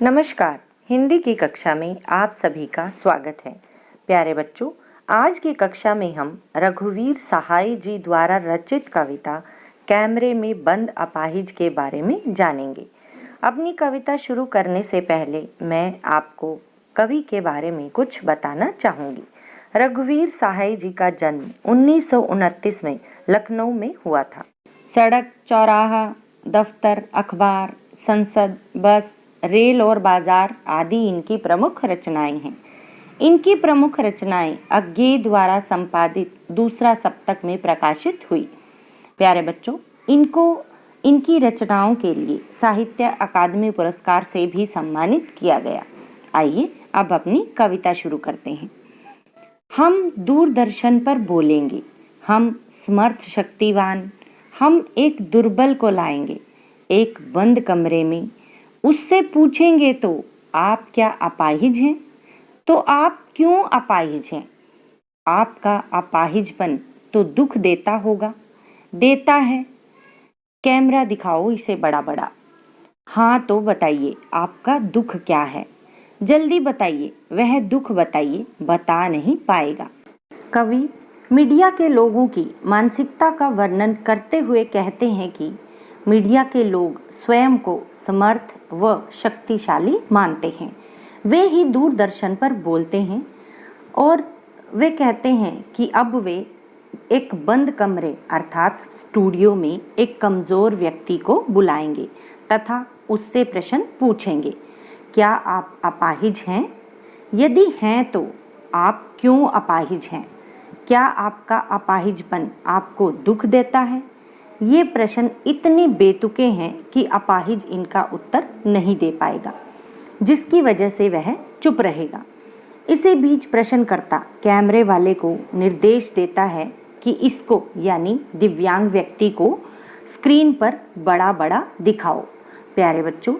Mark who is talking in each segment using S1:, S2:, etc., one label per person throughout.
S1: नमस्कार। हिंदी की कक्षा में आप सभी का स्वागत है। प्यारे बच्चों, आज की कक्षा में हम रघुवीर सहाय जी द्वारा रचित कविता कैमरे में बंद अपाहिज के बारे में जानेंगे। अपनी कविता शुरू करने से पहले मैं आपको कवि के बारे में कुछ बताना चाहूँगी। रघुवीर सहाय जी का जन्म 1929 में लखनऊ में हुआ था। सड़क, चौराहा, दफ्तर, अखबार, संसद, बस, रेल और बाजार आदि इनकी प्रमुख रचनाएं हैं। इनकी प्रमुख रचनाएं अज्ञे द्वारा संपादित दूसरा सप्तक में प्रकाशित हुई। प्यारे बच्चों, इनकी रचनाओं के लिए साहित्य अकादमी पुरस्कार से भी सम्मानित किया गया। आइए अब अपनी कविता शुरू करते हैं। हम दूरदर्शन पर बोलेंगे, हम समर्थ शक्तिवान, हम एक दुर्बल को लाएंगे एक बंद कमरे में, उससे पूछेंगे तो आप क्या अपाहिज हैं? तो आप क्यों अपाहिज हैं? आपका अपाहिजपन तो दुख देता होगा, देता है। कैमरा दिखाओ इसे बड़ा बड़ा। हाँ तो बताइए आपका दुख क्या है? जल्दी बताइए, वह दुख बताइए, बता नहीं पाएगा। कवि मीडिया के लोगों की मानसिकता का वर्णन करते हुए कहते हैं कि मीडिया के लोग स्वयं को समर्थ व शक्तिशाली मानते हैं। वे ही दूरदर्शन पर बोलते हैं और वे कहते हैं कि अब वे एक बंद कमरे अर्थात स्टूडियो में एक कमज़ोर व्यक्ति को बुलाएंगे तथा उससे प्रश्न पूछेंगे, क्या आप अपाहिज हैं? यदि हैं तो आप क्यों अपाहिज हैं? क्या आपका अपाहिजपन आपको दुख देता है? ये प्रश्न इतने बेतुके हैं कि अपाहिज इनका उत्तर नहीं दे पाएगा, जिसकी वजह से वह चुप रहेगा। इसी बीच प्रश्नकर्ता कैमरे वाले को निर्देश देता है कि इसको यानी दिव्यांग व्यक्ति को स्क्रीन पर बड़ा बड़ा दिखाओ। प्यारे बच्चों,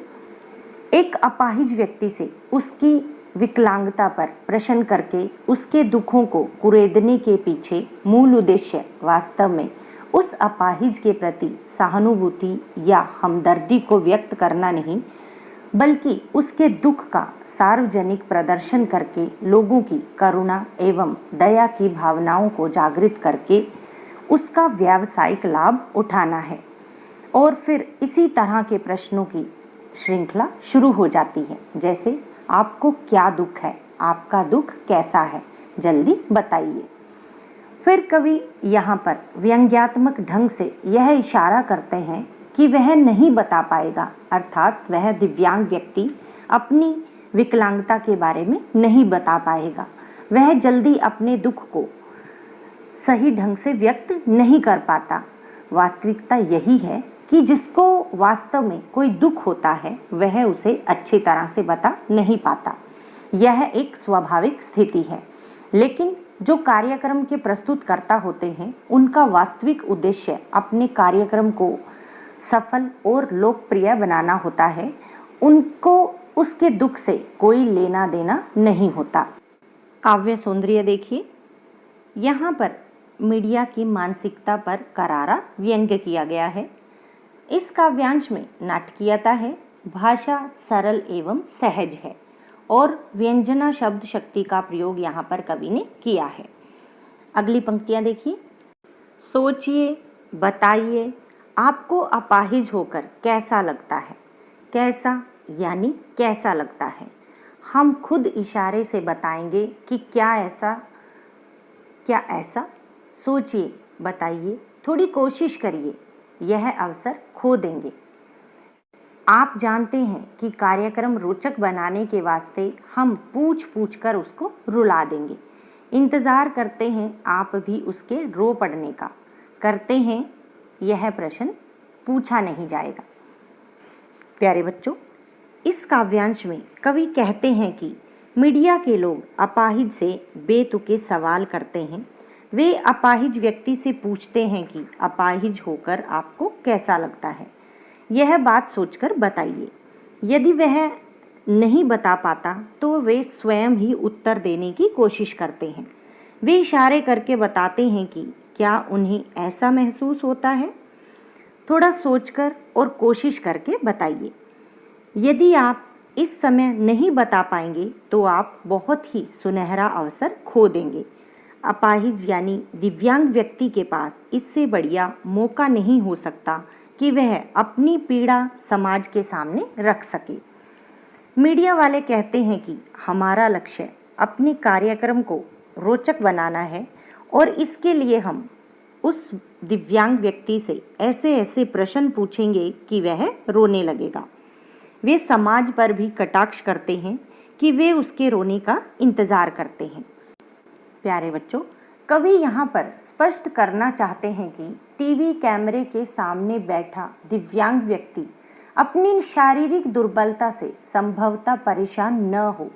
S1: एक अपाहिज व्यक्ति से उसकी विकलांगता पर प्रश्न करके उसके दुखों को कुरेदने के पीछे मूल उद्देश्य वास्तव में उस अपाहिज के प्रति सहानुभूति या हमदर्दी को व्यक्त करना नहीं, बल्कि उसके दुख का सार्वजनिक प्रदर्शन करके लोगों की करुणा एवं दया की भावनाओं को जागृत करके उसका व्यावसायिक लाभ उठाना है। और फिर इसी तरह के प्रश्नों की श्रृंखला शुरू हो जाती है, जैसे आपको क्या दुख है? आपका दुख कैसा है? जल्दी बताइए। फिर कवि यहाँ पर व्यंग्यात्मक ढंग से यह इशारा करते हैं कि वह नहीं बता पाएगा, अर्थात वह दिव्यांग व्यक्ति अपनी विकलांगता के बारे में नहीं बता पाएगा। वह जल्दी अपने दुख को सही ढंग से व्यक्त नहीं कर पाता। वास्तविकता यही है कि जिसको वास्तव में कोई दुख होता है वह उसे अच्छी तरह से बता नहीं पाता। यह एक स्वाभाविक स्थिति है, लेकिन जो कार्यक्रम के प्रस्तुतकर्ता होते हैं उनका वास्तविक उद्देश्य अपने कार्यक्रम को सफल और लोकप्रिय बनाना होता है। उनको उसके दुख से कोई लेना देना नहीं होता। काव्य सौंदर्य देखिए, यहाँ पर मीडिया की मानसिकता पर करारा व्यंग्य किया गया है। इस काव्यांश में नाटकीयता है, भाषा सरल एवं सहज है और व्यंजना शब्द शक्ति का प्रयोग यहाँ पर कवि ने किया है। अगली पंक्तियाँ देखिए। सोचिए, बताइए, आपको अपाहिज होकर कैसा लगता है? कैसा यानी कैसा लगता है? हम खुद इशारे से बताएंगे कि क्या ऐसा। सोचिए, बताइए, थोड़ी कोशिश करिए, यह अवसर खो देंगे। आप जानते हैं कि कार्यक्रम रोचक बनाने के वास्ते हम पूछ कर उसको रुला देंगे। इंतज़ार करते हैं आप भी उसके रो पड़ने का। करते हैं, यह प्रश्न पूछा नहीं जाएगा। प्यारे बच्चों, इस काव्यांश में कवि कहते हैं कि मीडिया के लोग अपाहिज से बेतुके सवाल करते हैं। वे अपाहिज व्यक्ति से पूछते हैं कि अपाहिज होकर आपको कैसा लगता है? यह बात सोचकर बताइए। यदि वह नहीं बता पाता तो वे स्वयं ही उत्तर देने की कोशिश करते हैं। वे इशारे करके बताते हैं कि क्या उन्हें ऐसा महसूस होता है? थोड़ा सोचकर और कोशिश करके बताइए। यदि आप इस समय नहीं बता पाएंगे तो आप बहुत ही सुनहरा अवसर खो देंगे। अपाहिज यानी दिव्यांग व्यक्ति के पास इससे बढ़िया मौका नहीं हो सकता कि वह अपनी पीड़ा समाज के सामने रख सके। मीडिया वाले कहते हैं कि हमारा लक्ष्य अपने कार्यक्रम को रोचक बनाना है और इसके लिए हम उस दिव्यांग व्यक्ति से ऐसे ऐसे प्रश्न पूछेंगे कि वह रोने लगेगा। वे समाज पर भी कटाक्ष करते हैं कि वे उसके रोने का इंतजार करते हैं। प्यारे बच्चों, कवि यहाँ पर स्पष्ट करना चाहते हैं कि टीवी कैमरे के सामने बैठा दिव्यांग व्यक्ति अपनी शारीरिक दुर्बलता से संभवतः परेशान न हो,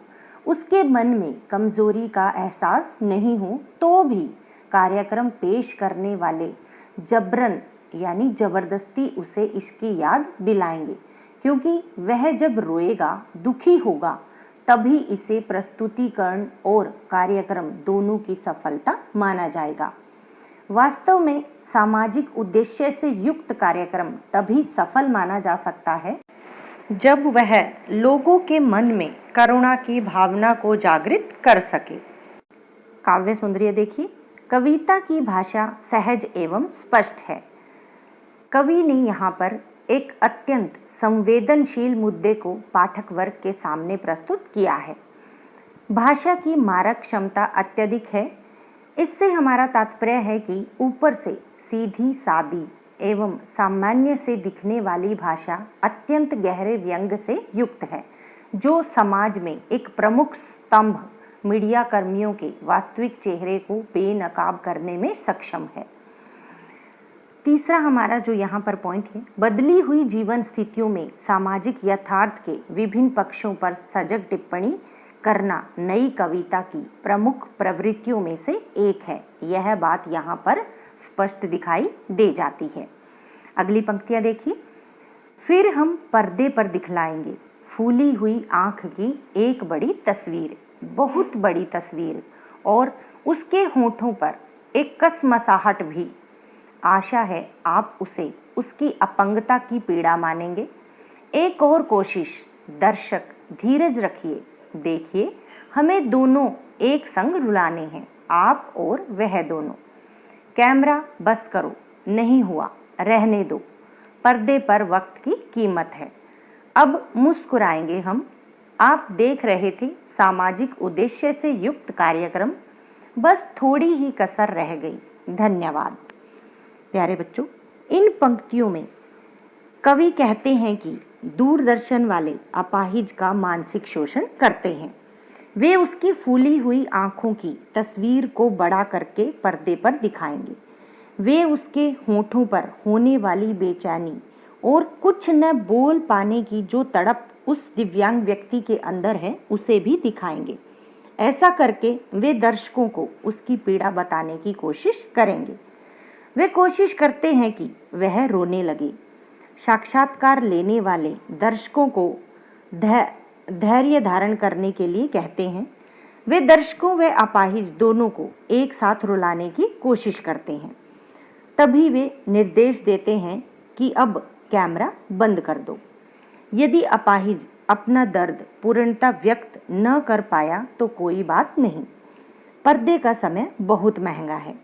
S1: उसके मन में कमजोरी का एहसास नहीं हो, तो भी कार्यक्रम पेश करने वाले जबरन यानी जबरदस्ती उसे इसकी याद दिलाएंगे, क्योंकि वह जब रोएगा, दुखी होगा, तभी इसे प्रस्तुतिकरण और कार्यक्रम दोनों की सफलता माना जाएगा। वास्तव में सामाजिक उद्देश्य से युक्त कार्यक्रम तभी सफल माना जा सकता है जब वह लोगों के मन में करुणा की भावना को जागृत कर सके। काव्य सुंदरिया देखिए, कविता की भाषा सहज एवं स्पष्ट है। कवि ने यहाँ पर एक अत्यंत संवेदनशील मुद्दे को पाठक वर्ग के सामने प्रस्तुत किया है। भाषा की मारक क्षमता अत्यधिक है। इससे हमारा तात्पर्य है कि ऊपर से सीधी सादी एवं सामान्य से दिखने वाली भाषा अत्यंत गहरे व्यंग से युक्त है, जो समाज में एक प्रमुख स्तंभ मीडिया कर्मियों के वास्तविक चेहरे को बेनकाब करने में सक्षम है। तीसरा हमारा जो यहाँ पर पॉइंट है, बदली हुई जीवन स्थितियों में सामाजिक यथार्थ के विभिन्न पक्षों पर सजग टिप्पणी करना नई कविता की प्रमुख प्रवृत्तियों में से एक है। यह बात यहाँ पर स्पष्ट दिखाई दे जाती है। अगली पंक्तियाँ देखिए। फिर हम पर्दे पर दिखलाएंगे फूली हुई आंख की एक बड़ी तस्वीर, बहुत बड़ी तस्वीर, और उसके होठों पर एक कसमसाहट भी। आशा है आप उसे उसकी अपंगता की पीड़ा मानेंगे। एक और कोशिश, दर्शक धीरज रखिए, देखिए हमें दोनों एक संग रुलाने हैं, आप और वह दोनों। कैमरा बस करो, नहीं हुआ, रहने दो, पर्दे पर वक्त की कीमत है। अब मुस्कुराएंगे हम। आप देख रहे थे सामाजिक उद्देश्य से युक्त कार्यक्रम, बस थोड़ी ही कसर रह गई। धन्यवाद। प्यारे बच्चों, इन पंक्तियों में कवि कहते हैं कि दूरदर्शन वाले अपाहिज का मानसिक शोषण करते हैं। वे उसकी फूली हुई आंखों की तस्वीर को बड़ा करके पर्दे पर दिखाएंगे। वे उसके होठों पर होने वाली बेचैनी और कुछ न बोल पाने की जो तड़प उस दिव्यांग व्यक्ति के अंदर है, उसे भी दिखाएंगे। ऐसा करके वे दर्शकों को उसकी पीड़ा बताने की कोशिश करेंगे। वे कोशिश करते हैं कि वह रोने लगे। साक्षात्कार लेने वाले दर्शकों को धैर्य धारण करने के लिए कहते हैं। वे दर्शकों व अपाहिज दोनों को एक साथ रुलाने की कोशिश करते हैं। तभी वे निर्देश देते हैं कि अब कैमरा बंद कर दो। यदि अपाहिज अपना दर्द पूर्णतः व्यक्त न कर पाया तो कोई बात नहीं, पर्दे का समय बहुत महंगा है।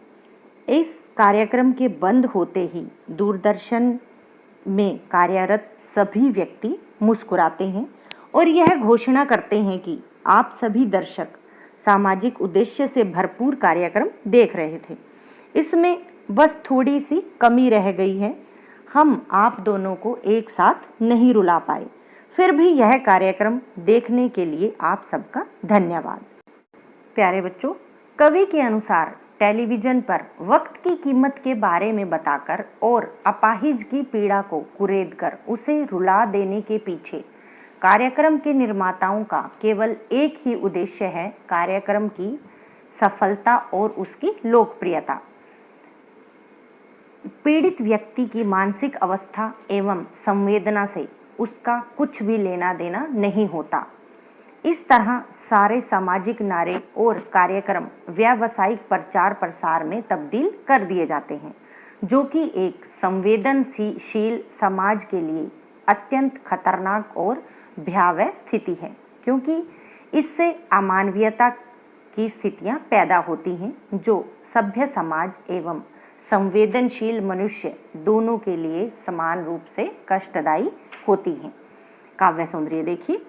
S1: इस कार्यक्रम के बंद होते ही दूरदर्शन में कार्यरत सभी व्यक्ति मुस्कुराते हैं और यह घोषणा करते हैं कि आप सभी दर्शक सामाजिक उद्देश्य से भरपूर कार्यक्रम देख रहे थे। इसमें बस थोड़ी सी कमी रह गई है, हम आप दोनों को एक साथ नहीं रुला पाए। फिर भी यह कार्यक्रम देखने के लिए आप सबका धन्यवाद। प्यारे बच्चों, कवि के अनुसार टेलीविजन पर वक्त की कीमत के बारे में बताकर और अपाहिज की पीड़ा को कुरेदकर उसे रुला देने के पीछे कार्यक्रम के निर्माताओं का केवल एक ही उद्देश्य है, कार्यक्रम की सफलता और उसकी लोकप्रियता। पीड़ित व्यक्ति की मानसिक अवस्था एवं संवेदना से उसका कुछ भी लेना देना नहीं होता। इस तरह सारे सामाजिक नारे और कार्यक्रम व्यावसायिक प्रचार प्रसार में तब्दील कर दिए जाते हैं, जो कि एक संवेदनशील समाज के लिए अत्यंत खतरनाक और भयावह स्थिति है, क्योंकि इससे अमानवीयता की स्थितियां पैदा होती हैं जो सभ्य समाज एवं संवेदनशील मनुष्य दोनों के लिए समान रूप से कष्टदायी होती हैं। काव्य सौंदर्य देखिए।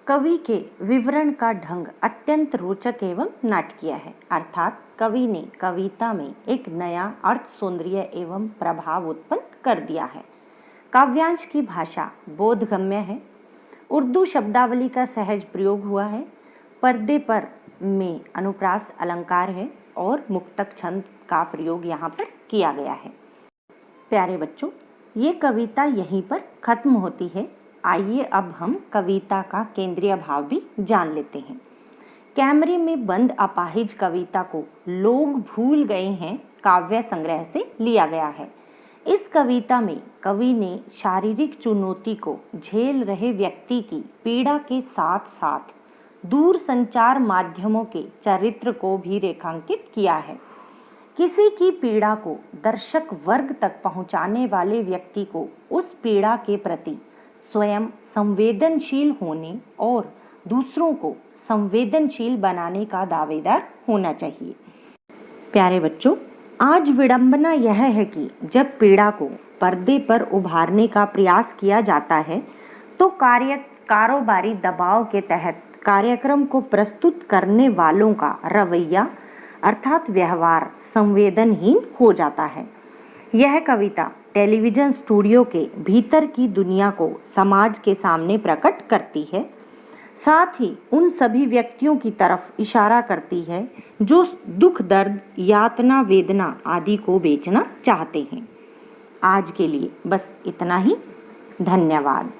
S1: कवि के विवरण का ढंग अत्यंत रोचक एवं नाटकीय है, अर्थात कवि ने कविता में एक नया अर्थ, सौंदर्य एवं प्रभाव उत्पन्न कर दिया है। काव्यांश की भाषा बोधगम्य है, उर्दू शब्दावली का सहज प्रयोग हुआ है, पर्दे पर में अनुप्रास अलंकार है और मुक्तक छंद का प्रयोग यहाँ पर किया गया है। प्यारे बच्चों, ये कविता यहीं पर खत्म होती है। आइए अब हम कविता का केंद्रीय भाव भी जान लेते हैं। कैमरे में बंद अपाहिज कविता को लोग भूल गए हैं काव्य संग्रह से लिया गया है। इस कविता में कवि ने शारीरिक चुनौती को झेल रहे व्यक्ति की पीड़ा के साथ साथ दूर संचार माध्यमों के चरित्र को भी रेखांकित किया है। किसी की पीड़ा को दर्शक वर्ग तक पहुंचाने वाले व्यक्ति को उस पीड़ा के प्रति स्वयं संवेदनशील होने और दूसरों को संवेदनशील बनाने का दावेदार होना चाहिए। प्यारे बच्चों, आज विडंबना यह है कि जब पीड़ा को पर्दे पर उभारने का प्रयास किया जाता है तो कारोबारी दबाव के तहत कार्यक्रम को प्रस्तुत करने वालों का रवैया अर्थात व्यवहार संवेदनहीन हो जाता है। यह कविता टेलीविजन स्टूडियो के भीतर की दुनिया को समाज के सामने प्रकट करती है, साथ ही उन सभी व्यक्तियों की तरफ इशारा करती है जो दुख, दर्द, यातना, वेदना आदि को बेचना चाहते हैं। आज के लिए बस इतना ही। धन्यवाद।